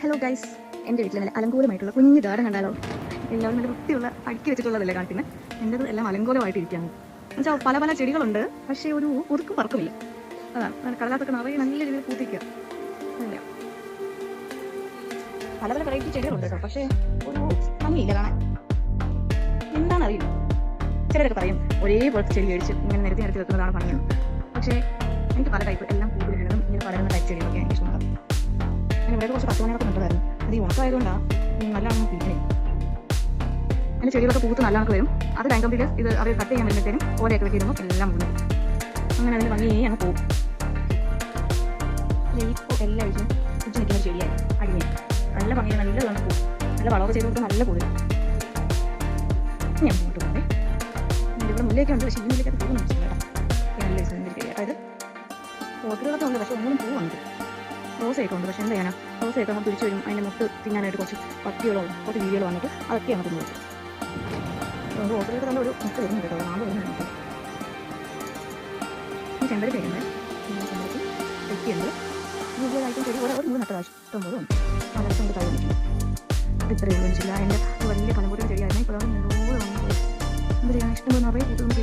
Hello guys, എൻ്റെ വീട്ടിൽ നല്ല അലങ്കോലമായിട്ടുള്ള കുഞ്ഞു ഗാർഡൻ കണ്ടാലോ? എല്ലാവരും നല്ല വൃത്തിയുള്ള അടുക്കി വെച്ചിട്ടുള്ളതല്ലേ കാണിക്കുന്നത്. എൻ്റെത് എല്ലാം അലങ്കോലമായിട്ടിരിക്കുകയാണ്. എന്നുവെച്ചാൽ പല പല ചെടികളുണ്ട്, പക്ഷേ ഒരു ഒതുക്കും പറക്കുമില്ല. അതാണ് കടലാത്തൊക്കെ നിറയെ നല്ല രീതിയിൽ പൂത്തിക്കുക. അങ്ങനെയാ പല പല വെറൈറ്റി ചെടികളുണ്ട് കേട്ടോ, പക്ഷേ ഒരു ഭംഗിയില്ല കാണാൻ. എന്താണെന്നറിയില്ല. ചിലരൊക്കെ പറയും ഒരേപോലത്തെ ചെടി മേടിച്ച് ഇങ്ങനെ നിരത്തി നിരത്തി വെക്കുന്നതാണ് ഭംഗിയെന്ന്. പക്ഷേ എനിക്ക് പല ടൈപ്പ് എല്ലാം കൂടുതലും ഇങ്ങനെ പടരുന്ന ടൈപ്പ് ചെടികളൊക്കെ എനിക്ക് ഇഷ്ടമാണ്. ഞാൻ ഇവിടെ കുറച്ച് 10 മണിയൊക്കെ നട്ടതായിരുന്നു. അത് ഈ ഉണക്കമായതുകൊണ്ടാണ് നല്ലവണ്ണം പിടിക്കണേ. അതിൻ്റെ ചെടികളൊക്കെ പൂത്ത് നല്ലവണ്ണം വരും. അത് കഴിയുമ്പോഴേക്ക് ഇത് അവർ കട്ട് ചെയ്യാൻ വരുമ്പോഴത്തേനും ഓലയൊക്കെ വെക്കിയിരുന്നു എല്ലാം പോകും. അങ്ങനെ അതിന് ഭംഗിയായി അങ്ങ് പോകും. ഇപ്പോൾ എല്ലാ വീട്ടിലും കുറിച്ച് നിൽക്കുന്ന ചെടിയായി അടിഞ്ഞ നല്ല ഭംഗിയാണ്. നല്ല വണ്ണം പോകും. നല്ല വളമൊക്കെ ചെയ്ത് കൊടുത്ത് നല്ല കൂടുതൽ. ഞാൻ മുന്നോട്ട് പോകണ്ടേ. ഇവിടെ മുല്ലയൊക്കെ ഉണ്ട്, പക്ഷേ ഈ മുല്ലയൊക്കെ പൂവ് നമുക്ക് കേട്ടോ. നല്ല രസം. അതായത് ഓർക്കിഡുകളൊക്കെ ഉണ്ട്, പക്ഷേ ഒന്നും പൂ വന്നിട്ട്. റോസയൊക്കെ ഉണ്ട്, പക്ഷേ എന്താ ചെയ്യാനാ, റോസയൊക്കെ നമ്മൾ പിടിച്ചു വരും. അതിൻ്റെ മുട്ട് തിന്നാനായിട്ട് കുറച്ച് പട്ടികളോ കുറച്ച് വീഡിയോകൾ വന്നിട്ട് അതൊക്കെയാണ് തിന്നു വെച്ചത്. അതുകൊണ്ട് ഓർക്കിഡൊക്കെ നല്ല ഒരു മുട്ട് വരുന്നുണ്ട് കേട്ടോ. നാളെ വരുന്നുണ്ട്. ഈ ചെമ്പരത്തി ഉണ്ട്, ചെമ്പരത്തി തെറ്റിയുണ്ട്. കൂടുതലായിട്ടും ചെടി ഒരു മൂന്ന് നട്ട ഇഷ്ടം പോലും ഉണ്ട്. വളരെ കൊണ്ട് കഴിയും നിൽക്കുന്നു. ഇത്രയും വെച്ചില്ല. എൻ്റെ വലിയ പലമ്പൂരം ചെടിയായിരുന്നു. ഇപ്പോൾ അത് മുഴുവൻ വന്നു പോയി. എന്ത് ചെയ്യാൻ ഇഷ്ടം പോലെ നിറയെ പൂത്ത്